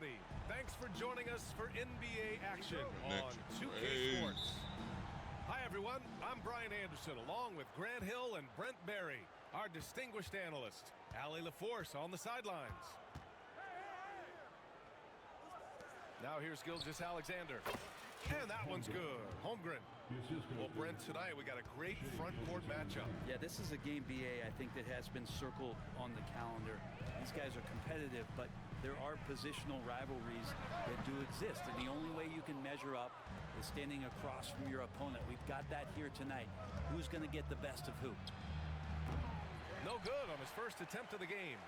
everybody. Thanks for joining us for NBA action on 2K Sports. Hi, everyone. I'm Brian Anderson, along with Grant Hill and Brent Berry, our distinguished analyst. Allie LaForce on the sidelines. Now here's Gilgeous-Alexander. And that one's good. Holmgren. Well, Brent, tonight we got a great front court matchup. Yeah, this is a game, BA, I think that has been circled on the calendar. These guys are competitive, but there are positional rivalries that do exist. And the only way you can measure up is standing across from your opponent. We've got that here tonight. Who's going to get the best of who? No good on his first attempt of the game.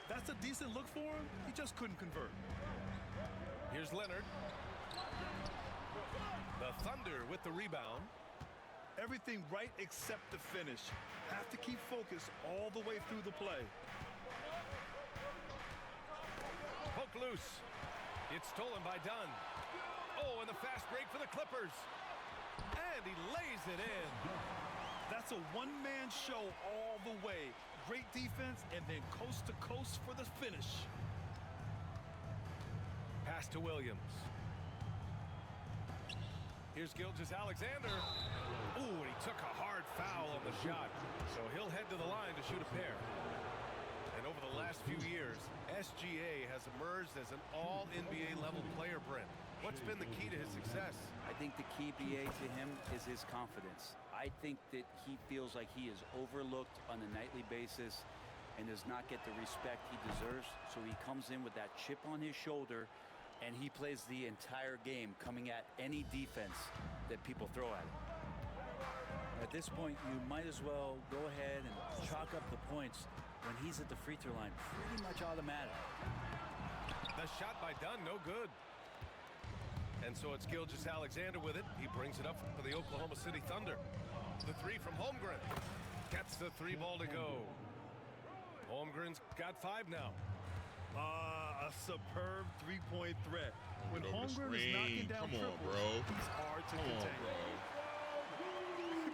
That's a decent look for him. He just couldn't convert. Here's Leonard. The Thunder with the rebound. Everything right except the finish. Have to keep focused all the way through the play. Poke loose. It's stolen by Dunn. Oh, and the fast break for the Clippers. And he lays it in. That's a one-man show all the way. Great defense and then coast to coast for the finish. Pass to Williams. Here's Gilgeous-Alexander. Ooh, and he took a hard foul on the shot. So he'll head to the line to shoot a pair. And over the last few years, SGA has emerged as an all-NBA level player, Brent. What's been the key to his success? I think the key, BA, to him is his confidence. I think that he feels like he is overlooked on a nightly basis and does not get the respect he deserves. So he comes in with that chip on his shoulder, and he plays the entire game coming at any defense that people throw at him. At this point, you might as well go ahead and chalk up the points when he's at the free throw line. Pretty much automatic. The shot by Dunn, no good. And so it's Gilgeous-Alexander with it. He brings it up for the Oklahoma City Thunder. The three from Holmgren. Gets the three ball to go. Holmgren's got 5 now. A superb three-point threat. When Holmgren is screen. knocking down Come on, triples, bro. he's hard to contain.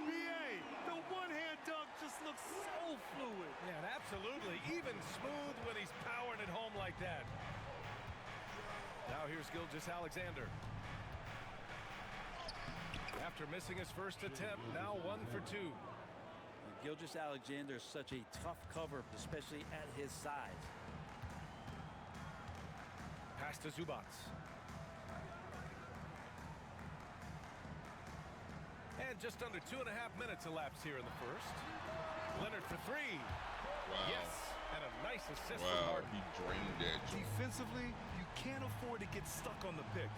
BA, the one-hand dunk just looks so fluid. Yeah, and absolutely. Even smooth when he's powering it home like that. Now here's Gilgeous-Alexander. After missing his first attempt, now 1 for 2. Gilgeous-Alexander is such a tough cover, especially at his size. Pass to Zubac. And just under 2.5 minutes elapsed here in the first. Leonard for 3. Wow. Yes, and a nice assist from Wow, Harden. he drained that joint. Defensively, you can't afford to get stuck on the pick.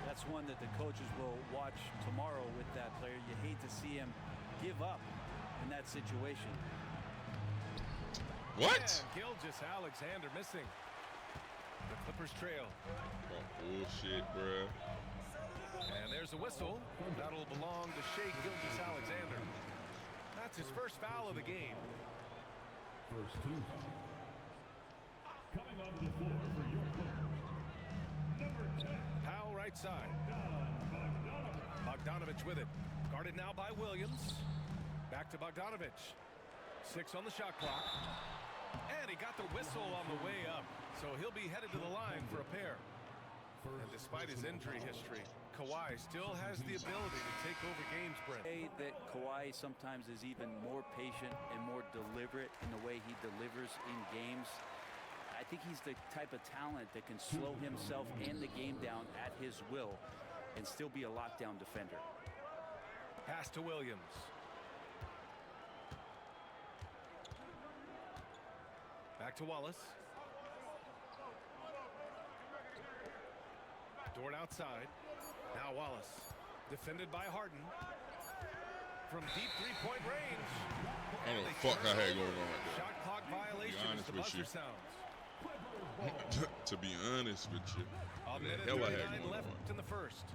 That's one that the coaches will watch tomorrow with that player. You hate to see him give up in that situation. What? And Gilgeous-Alexander missing. The Clippers trail. Oh, bullshit, bruh. And there's a whistle. That'll belong to Shai Gilgeous-Alexander. That's his first foul of the game. First 2. Coming onto the floor for your Clippers, number 10. Powell right side. Bogdanovich with it. Guarded now by Williams. Back to Bogdanovich. 6 on the shot clock. And he got the whistle on the way up. So he'll be headed to the line for a pair. And despite his injury history, Kawhi still has the ability to take over games, Brent. That Kawhi sometimes is even more patient and more deliberate in the way he delivers in games. I think he's the type of talent that can slow himself and the game down at his will and still be a lockdown defender. Pass to Williams. Back to Wallace. Dort outside. Now Wallace. Defended by Harden. From deep three-point range. I don't know what the fuck I had going on right there. Shot clock violation as the buzzer sounds. To be honest with you, A what the minute hell I 39 had going left on. in the first.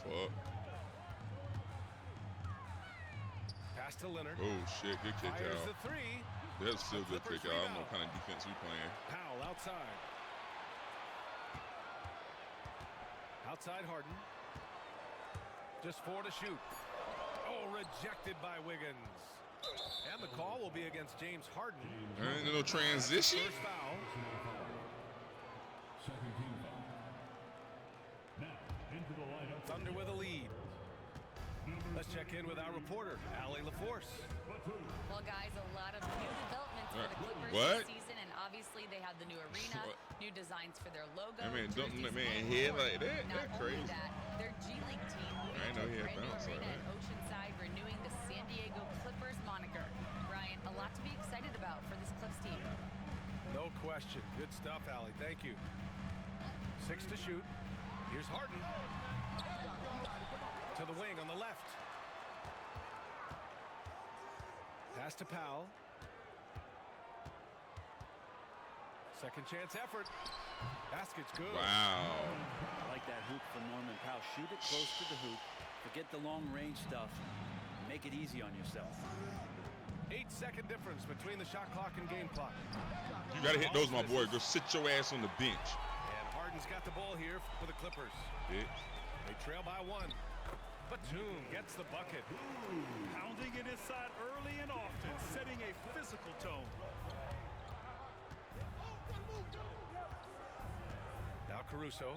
Fuck. Pass to Leonard. Oh shit, good kick Fires the out. 3. That's still good Clippers kick out. I don't know rebound. what kind of defense we playing. Powell outside. Outside Harden. Just 4 to shoot. Oh, rejected by Wiggins. And the call will be against James Harden. There ain't no transition. First foul. into the lineup. Thunder with a lead. Let's check in with our reporter, Allie LaForce. Well, guys, a lot of new developments for the Clippers What? this season, and obviously they have the new arena, new designs for their logo. That man dumping that jerseys, man and head more. like that? Not That's only crazy. that, their G League team I moving ain't to know a he had brand new bounce like arena that. at Oceanside, renewing the San Diego Clippers moniker. Brian, a lot to be excited about for this Clips team. No question. Good stuff, Allie. Thank you. 6 to shoot. Here's Harden. To the wing on the left. Pass to Powell. Second chance effort. Basket's good. Wow. I like that hoop from Norman Powell. Shoot it close to the hoop. Forget the long range stuff. Make it easy on yourself. 8-second difference between the shot clock and game clock. You got to hit those, my boy. Go sit your ass on the bench. And Harden's got the ball here for the Clippers. Bitch. They trail by 1. Batum gets the bucket. Pounding it inside early and often, setting a physical tone. Now Caruso.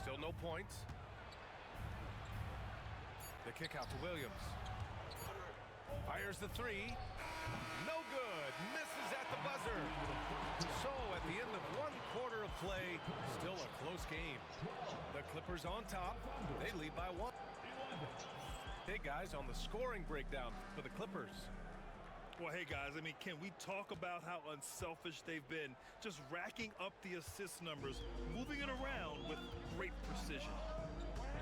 Still no points. The kick out to Williams. Fires the 3. No good. Misses at the buzzer. So at the end of 1 quarter of play, still a close game. The Clippers on top. They lead by 1. Hey guys, on the scoring breakdown for the Clippers. Well, hey, guys, I mean, can we talk about how unselfish they've been? Just racking up the assist numbers, moving it around with great precision.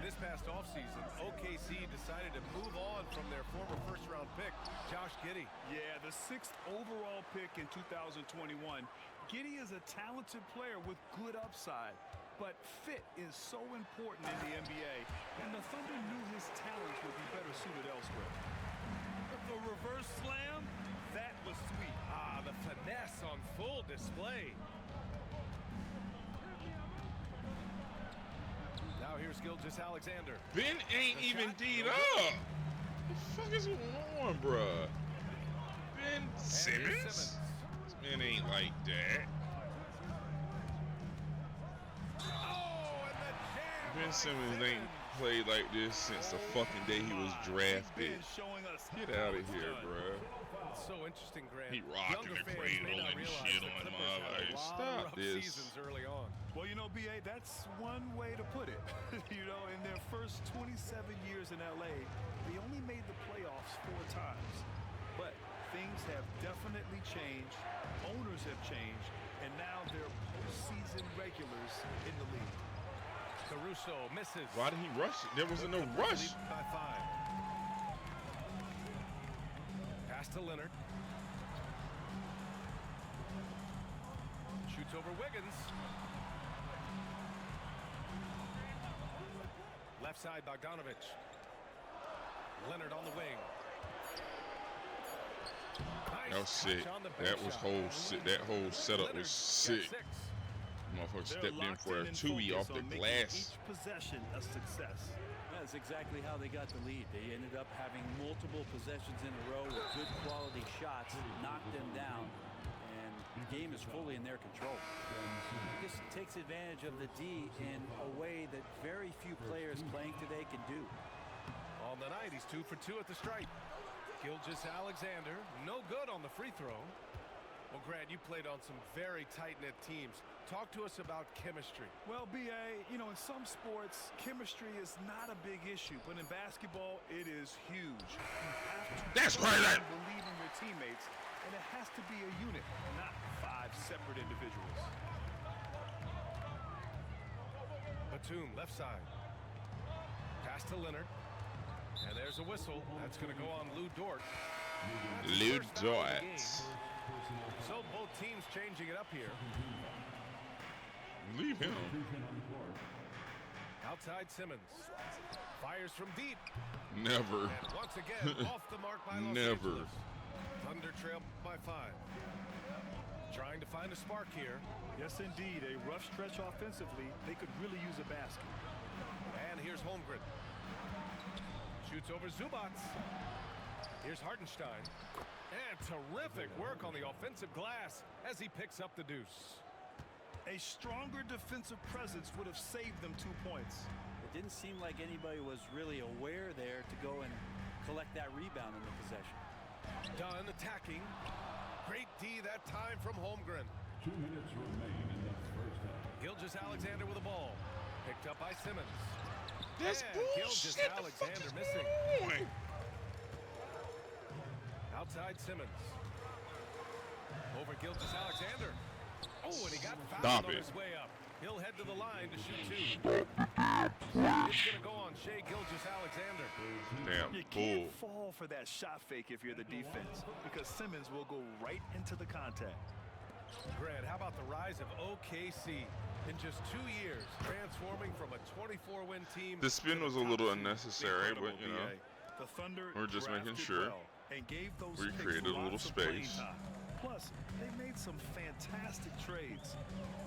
This past offseason, OKC decided to move on from their former first-round pick, Josh Giddey. Yeah, the 6th overall pick in 2021. Giddey is a talented player with good upside, but fit is so important in the NBA, and the Thunder knew his talents would be better suited elsewhere. The reverse slam, that was sweet. Ah, the finesse on full display. Now here's Gilgeous-Alexander. Ben ain't even D'd up. The fuck is going on, bruh? Ben Simmons? This man ain't like that. Oh, and the jam Ben by Simmons ain't played like this since the fucking day he was drafted. Ben showing us Get how out of it's here, done. bruh. It's so interesting, Grant. He rocking Younger the fans may cradle not and realize shit the on Clippers my had a life. lot of Stop rough this. seasons early on. Well, you know, BA, that's one way to put it. You know, in their first 27 years in LA, they only made the playoffs 4 times. But things have definitely changed. Owners have changed. And now they're postseason regulars in the league. Caruso misses. Why did he rush it? There wasn't no rush. Lead by 5. Pass to Leonard. Shoots over Wiggins. Left side, Bogdanovich. Leonard on the wing. Nice That was sick. catch on the That bank was shot. that whole setup Leonard was got sick. 6. Motherfucker They're stepped in locked for a and two-y off focused the on making glass. each possession a success. That's exactly how they got the lead. They ended up having multiple possessions in a row with good quality shots, knocked them down, and the game is fully in their control. This takes advantage of the D in a way that very few players playing today can do. On the night, he's 2 for 2 at the stripe. Gilgeous-Alexander, no good on the free throw. Well, Grant, you played on some very tight-knit teams. Talk to us about chemistry. Well, BA, you know, in some sports, chemistry is not a big issue, but in basketball, it is huge. You have to That's trust crazy. and believe in your teammates, and it has to be a unit, not 5 separate individuals. Batum, left side. Pass to Leonard. And there's a whistle. That's going to go on Lou Dort. That's his Lou first foul of the Dort. game. So both teams changing it up here. Leave him. Outside Simmons. Fires from deep. Never. And once again, off the mark by Los Never. Angeles. Thunder trail by 5. Trying to find a spark here. Yes, indeed. A rough stretch offensively. They could really use a basket. And here's Holmgren. Shoots over Zubac. Here's Hartenstein. And terrific work on the offensive glass as he picks up the deuce. A stronger defensive presence would have saved them 2 points. It didn't seem like anybody was really aware there to go and collect that rebound in the possession. Dunn attacking. Great D that time from Holmgren. 2 minutes remain in the first half. Gilgeous-Alexander with the ball. Picked up by Simmons. That's And bullshit. Gilgeous-Alexander The fuck missing. is going on? Outside Simmons. Over Gilgeous-Alexander. Oh, and he got fouled Stop on it. his way up. He'll head to the line to shoot 2. It's going to go on Shai Gilgeous-Alexander. Damn, You bull. can't fall for that shot fake if you're the defense, because Simmons will go right into the contact. Grant, how about the rise of OKC in just 2 years, transforming from a 24-win team? The spin was a little unnecessary, but you know, The Thunder we're just making drafted sure well and gave those we picks created a little lots of playing space. time. Plus, they made some fantastic trades.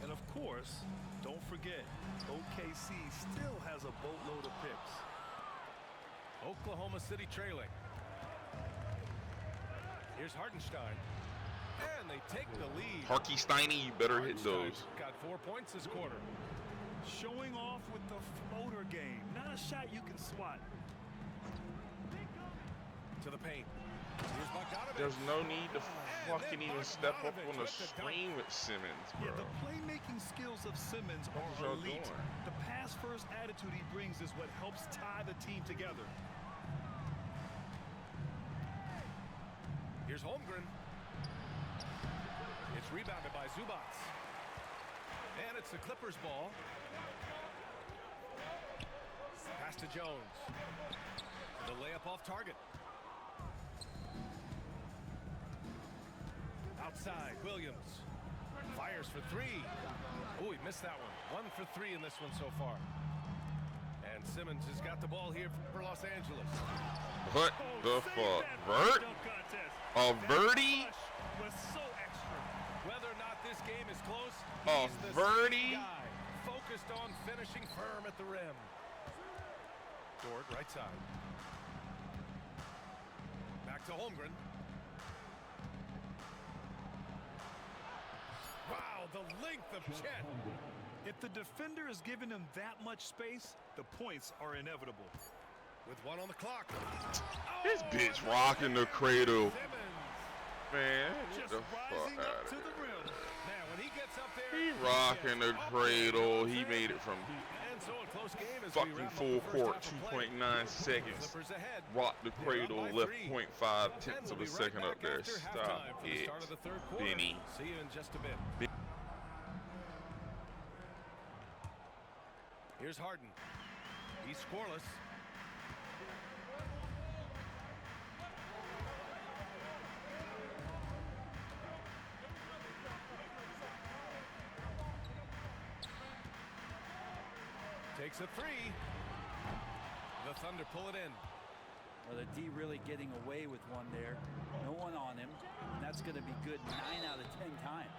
And of course, don't forget, OKC still has a boatload of picks. Oklahoma City trailing. Here's Hartenstein. And they take the lead. Harky Steiny, you better hit those. Hartenstein's got 4 points this quarter. Showing off with the floater game. Not a shot you can swat. To the paint. Here's Bogdanovich. There's no need to And fucking then even step up Bogdanovich on the with the dunk. screen with Simmons, bro. Yeah, the playmaking skills of Simmons What are y'all elite. doing? The pass-first attitude he brings is what helps tie the team together. Here's Holmgren. It's rebounded by Zubats. And it's the Clippers ball. Pass to Jones. The layup off target. Outside, Williams. Fires for 3. Oh, he missed that one. 1 for 3 in this one so far. And Simmons has got the ball here for Los Angeles. What the Save fuck? that Vert? dunk contest. A That Verdi? rush was so extra. Whether or not this game is close, A he's the Verdi? same guy, focused on finishing firm at the rim. Dort, right side. Back to Holmgren. Wow, the length of Chet. If the defender is giving him that much space, the points are inevitable. With 1 on the clock. This Oh, bitch and rocking the cradle. Simmons. Man, get Just the fuck rising out up of to here. the rim. Man, when he gets up there, He gets rocking the up cradle. there. He made it from And so a close game as we fucking wrap up full the first court, half of play. 2.9 seconds. Clippers ahead. Rocked the They're up cradle, by left 3. 0.5 And tenths we'll of be a right second up back there. after Stop halftime for the it, start of the third quarter. Benny. See you in just a bit. Here's Harden. He's scoreless. Takes a 3. The Thunder pull it in. Well, the D really getting away with one there. No one on him. And that's going to be good 9 out of 10 times.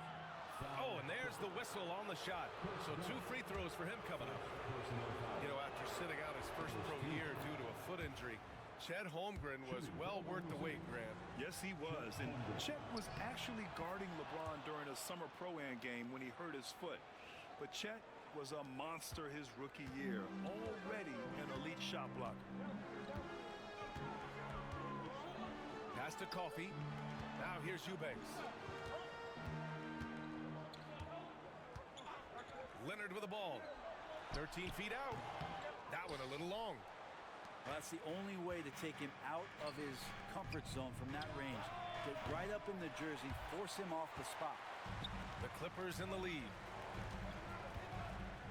Oh, and there's the whistle on the shot. So 2 free throws for him coming up. You know, after sitting out his first pro year due to a foot injury, Chet Holmgren was well worth the wait, Grant. Yes, he was. And Chet was actually guarding LeBron during a summer pro-am game when he hurt his foot. But Chet was a monster his rookie year. Already an elite shot blocker. Pass to Coffey. Now here's Eubanks. Leonard with the ball. 13 feet out. That one a little long. Well, that's the only way to take him out of his comfort zone from that range. Get right up in the jersey, force him off the spot. The Clippers in the lead.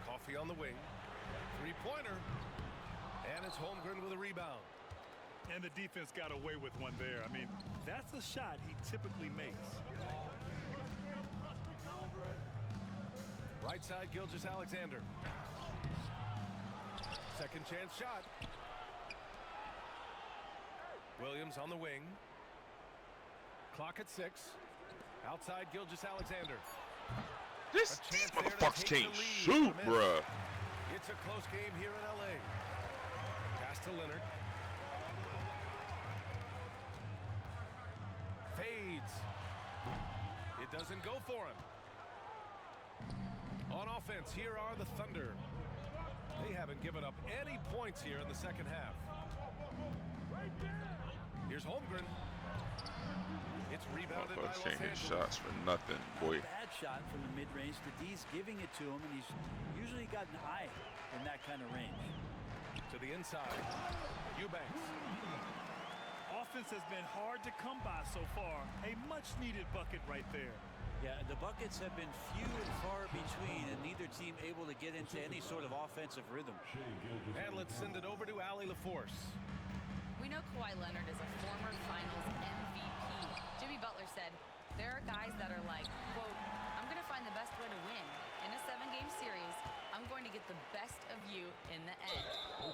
Coffey on the wing. 3-pointer. And it's Holmgren with a rebound. And the defense got away with one there. I mean, that's a shot he typically makes. Right side, Gilgeous-Alexander. Second chance shot. Williams on the wing. Clock at 6. Outside, Gilgeous-Alexander. These A chance there to motherfuckers take can't the lead. shoot, Miss. bruh. It's a close game here in LA. Pass to Leonard. Fades. It doesn't go for him. On offense, here are the Thunder. They haven't given up any points here in the second half. Here's Holmgren. It's rebounded by Los Taking Angeles. shots for nothing, boy. Bad shot from the mid-range. The D's giving it to him, and he's usually got an eye in that kind of range. To the inside. Eubanks. Offense has been hard to come by so far. A much-needed bucket right there. Yeah, the buckets have been few and far between, and neither team able to get into any sort of offensive rhythm. And let's send it over to Allie LaForce. We know Kawhi Leonard is a former finals MVP. Jimmy Butler said, there are guys that are like, quote, I'm going to find the best way to win. In a 7-game series, I'm going to get the best of you in the end.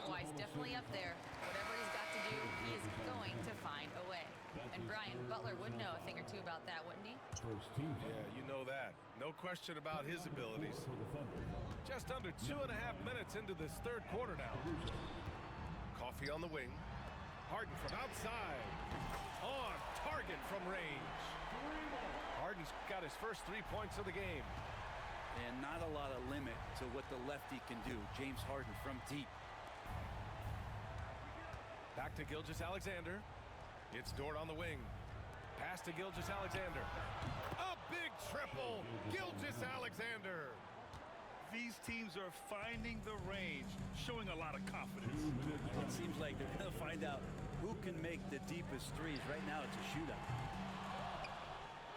Kawhi's definitely up there. Whatever he's got to do, he is going to find a way. And Brian, Butler would know a thing or two about that, wouldn't he? Yeah, you know that. No question about his abilities. Just under 2.5 minutes into this third quarter now. Coffee on the wing. Harden from outside. On target from range. Harden's got his first 3 points of the game. And not a lot of limit to what the lefty can do. James Harden from deep. Back to Gilgeous-Alexander. It's Dort on the wing. Pass to Gilgeous-Alexander. A big triple. Gilgeous-Alexander. These teams are finding the range, showing a lot of confidence. It seems like they're going to find out who can make the deepest threes. Right now, it's a shootout.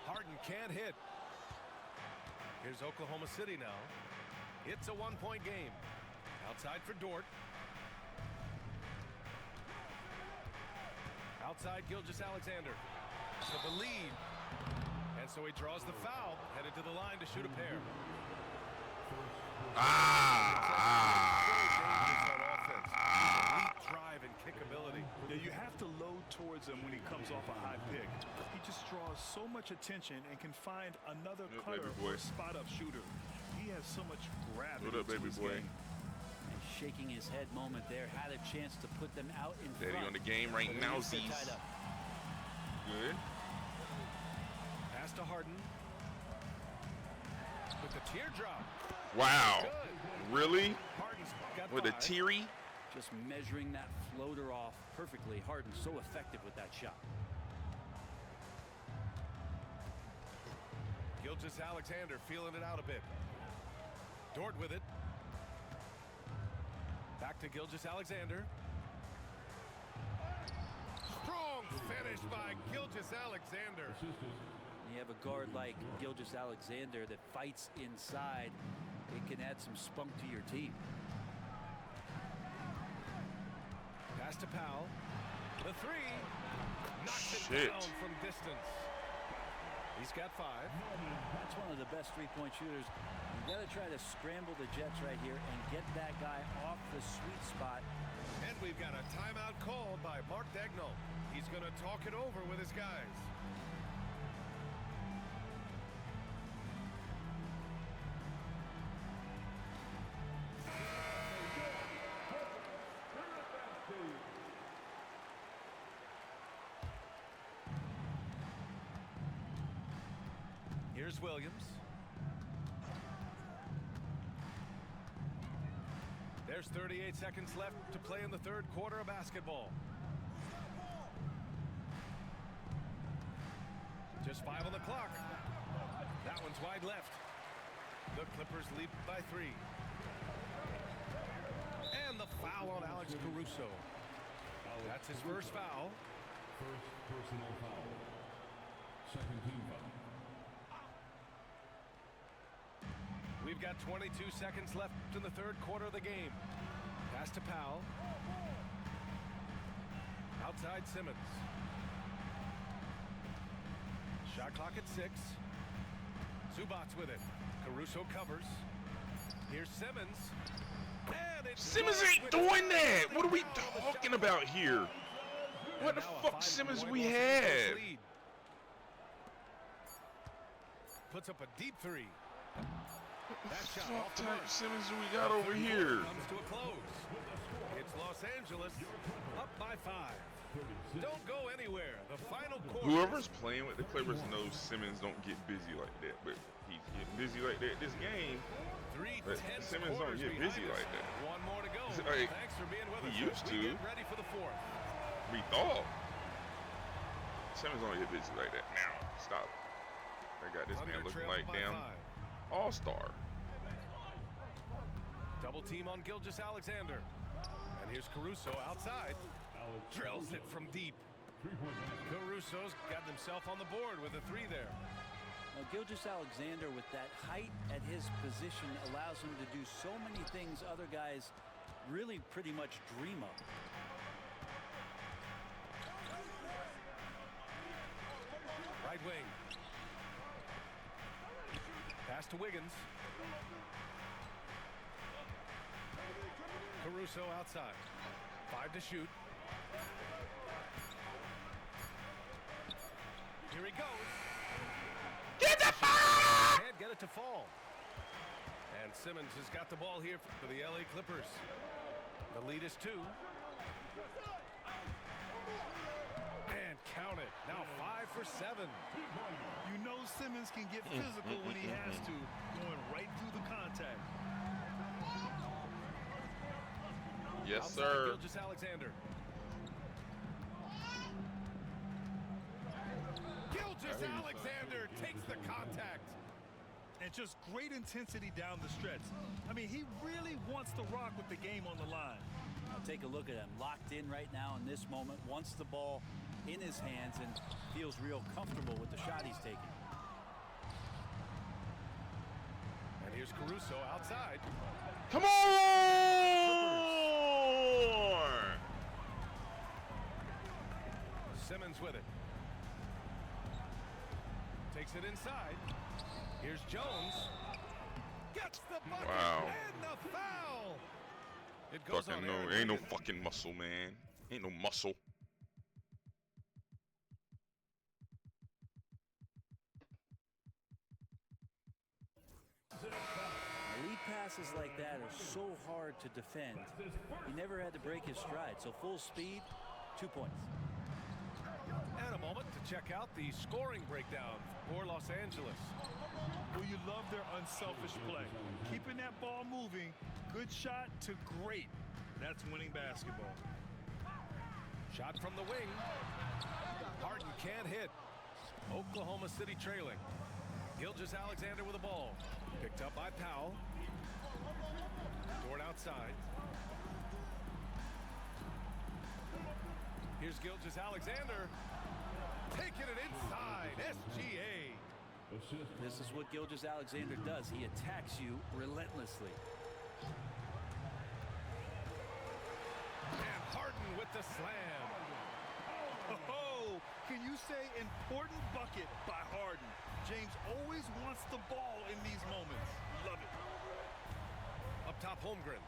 Harden can't hit. Here's Oklahoma City now. It's a 1-point game. Outside for Dort. Outside Gilgeous-Alexander. To the lead. And so he draws the foul. Headed to the line to shoot a pair. Elite drive and kickability. Yeah, you have to load towards him when he comes off a high pick. He just draws so much attention and can find another cutter or spot-up shooter. He has so much gravity. What up, baby boy? And shaking his head moment there. Had a chance to put them out in Daddy front. on the game right now, Z's. Good. Pass to Harden. With the teardrop. Wow. Good. Really? Harden's got With a 5. teary? Just measuring that floater off perfectly. Harden so effective with that shot. Gilgeous-Alexander feeling it out a bit. Dort with it. Back to Gilgeous-Alexander. Strong finish by Gilgeous-Alexander. You have a guard like Gilgeous-Alexander that fights inside. It can add some spunk to your team. Pass to Powell. The three. Knocks it Shit. down from distance. He's got 5. That's one of the best three-point shooters. You got to try to scramble the Jets right here and get that guy off the sweet spot. And we've got a timeout called by Mark Daigneault. He's going to talk it over with his guys. Here's Williams. There's 38 seconds left to play in the third quarter of basketball. Just 5 on the clock. That one's wide left. The Clippers lead by 3. And the foul on Alex Caruso. That's his first foul. First personal foul. Second team foul. We've got 22 seconds left in the third quarter of the game. Pass to Powell. Outside Simmons. Shot clock at 6. Zubac's with it. Caruso covers. Here's Simmons. And it's Simmons ain't doing that. What are we talking about here? What the fuck Simmons we had? Puts up a deep 3. That shot What off the type mark. Simmons do we got over here? Comes to a close. It's Los Angeles up by 5. Don't go anywhere. The final quarter. Whoever's playing with the Clippers knows Simmons don't get busy like that, but he's getting busy like that this game. Three But tense Simmons don't quarters get behind busy us. like that. One more to go. Like, Thanks for being with us. he used We to. get ready for the fourth. We thought. Simmons don't get busy like that now. Stop. I got this man looking like damn all-star. Double team on Gilgeous Alexander. And here's Caruso outside. Drills it from deep. Caruso's got himself on the board with a three there. Now, Gilgeous Alexander, with that height at his position, allows him to do so many things other guys really pretty much dream of. Right wing. Pass to Wiggins. Caruso outside. 5 to shoot. Here he goes. Get the ball! Can't get it to fall. And Simmons has got the ball here for the LA Clippers. The lead is 2. And count it. Now 5 for 7. You know Simmons can get physical when he has to, going right through the contact. Yes, Outside sir. Gilgeous Alexander. Gilgeous Alexander takes the contact. And just great intensity down the stretch. I mean, he really wants to rock with the game on the line. Now take a look at him, locked in right now in this moment, wants the ball in his hands and feels real comfortable with the shot he's taking. And here's Caruso outside. Come on! Simmons with it. Takes it inside. Here's Jones. Gets the bucket Wow. and the foul. It goes Fucking on no, Aaron ain't no Wiggins. fucking muscle, man. Ain't no muscle. Lead passes like that are so hard to defend. He never had to break his stride, so full speed, 2 points. And a moment to check out the scoring breakdown for Los Angeles. Well, you love their unselfish play. Keeping that ball moving, good shot to great. That's winning basketball. Shot from the wing. Harden can't hit. Oklahoma City trailing. Gilgeous Alexander with the ball. Picked up by Powell. Dort outside. Here's Gilgeous Alexander. Taking it inside. SGA. This is what Gilgeous Alexander does. He attacks you relentlessly. And Harden with the slam. Oh, can you say important bucket by Harden? James always wants the ball in these moments. Love it. Up top, Holmgren.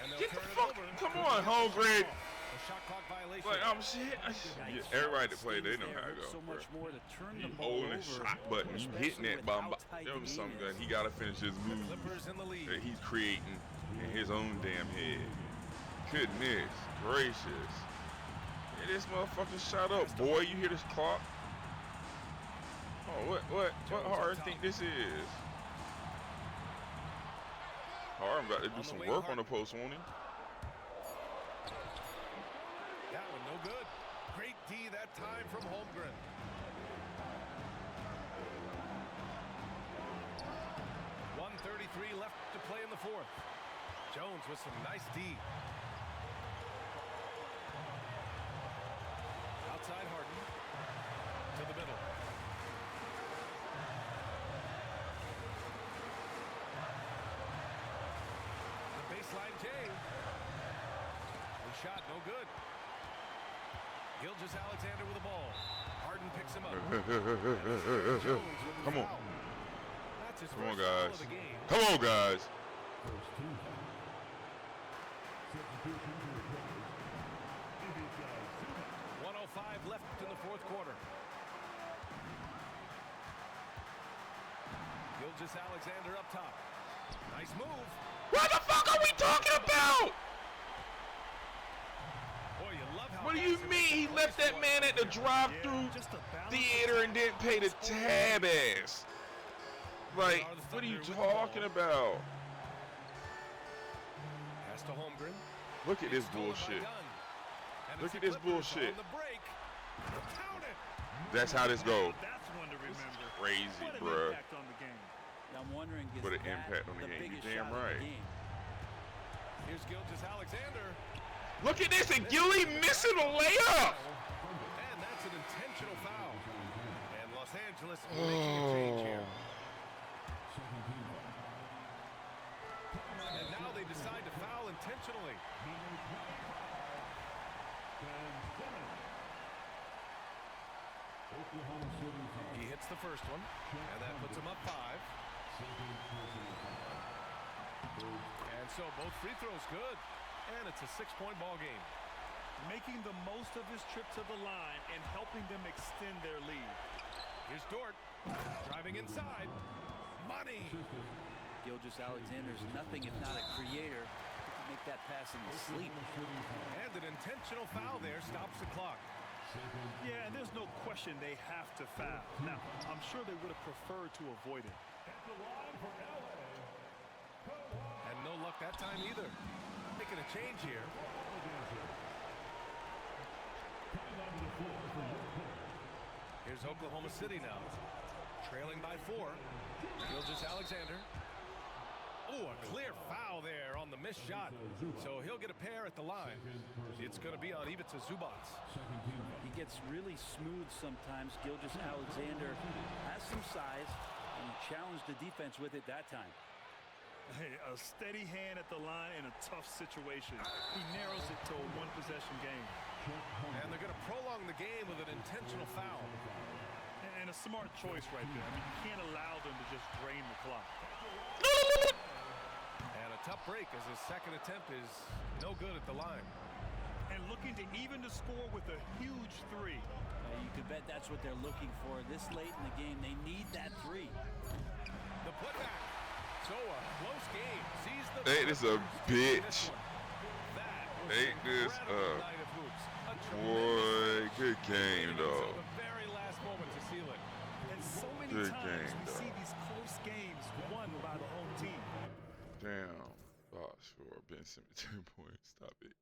And they'll Get the turn it fuck. over. Come on, Holmgren. A shot clock violation. Like I'm shit. Yeah, everybody that play, they know how to go. So much Bro. more to turn the You ball holding over, the shot button, you hitting especially that with bomb. how tight There the was game something is. that he gotta finish his move Clippers in the lead. that he's creating in his own damn head. Goodness gracious. Get this motherfucking shot up, boy. You hear this clock? Oh, what Harden think this is? Harden got to do some work on the post, won't he? That one no good. Great D that time from Holmgren. .133 left to play in the fourth. Jones with some nice D. Outside Harden. To the middle. The baseline came. The shot no good. Gilgeous Alexander with the ball. Harden picks him up. Jones with the Come on. foul. That's his Come on, first foul guys. of the game. Come on, guys. First team. Substitution to replace Gilgeous Alexander. 1:05 left in the fourth quarter. Gilgeous Alexander up top. Nice move. What the fuck are we talking about? Boy, you love how What do you fast mean he left that man at the drive-through Just a balance theater and didn't pay the tab ass? Like, what are you talking about? Pass to Holmgren. Look at this Stolen by bullshit. Gunn. And Look it's at the this Clippers bullshit. on the break. Count it. That's how this go. That's one to remember. Crazy, What an bruh. impact on the game. I'm wondering, is What an that impact on the game. You biggest damn shot of right. the game? Here's Gilgeous-Alexander. Look at this, and Gilly missing a layup. And that's an intentional foul. And Los Angeles making a change here. And now they decide to foul intentionally. He hits the first one, and that puts him up 5. And so both free throws good, and it's a 6-point ball game. Making the most of his trip to the line and helping them extend their lead. Here's Dort, driving inside. Money! Gilgeous-Alexander's nothing if not a creator. He can make that pass in his sleep. And an intentional foul there stops the clock. Yeah, and there's no question they have to foul. Now, I'm sure they would have preferred to avoid it. And no luck that time either. Making a change here. Here's Oklahoma City now. Trailing by 4. Gilgeous-Alexander. Oh, a clear foul there on the missed shot. So he'll get a pair at the line. It's going to be on Ivica Zubac. He gets really smooth sometimes. Gilgeous-Alexander has some size, and he challenged the defense with it that time. Hey, a steady hand at the line in a tough situation. He narrows it to a one-possession game. And they're going to prolong the game with an intentional foul. And a smart choice right there. I mean, you can't allow them to just drain the clock. And a tough break as his second attempt is no good at the line. And looking to even the score with a huge 3. You could bet that's what they're looking for. This late in the game, they need that 3. The putback. So a close game. Sees the Ain't this a bitch? That was Ain't this incredible a night of hoops. A boy? Good game, tremendous though. until the very last moment to seal it. And so many Good times game, we though. see these close games won by the home team. Damn. Box for Ben Simmons 2 points. Stop it.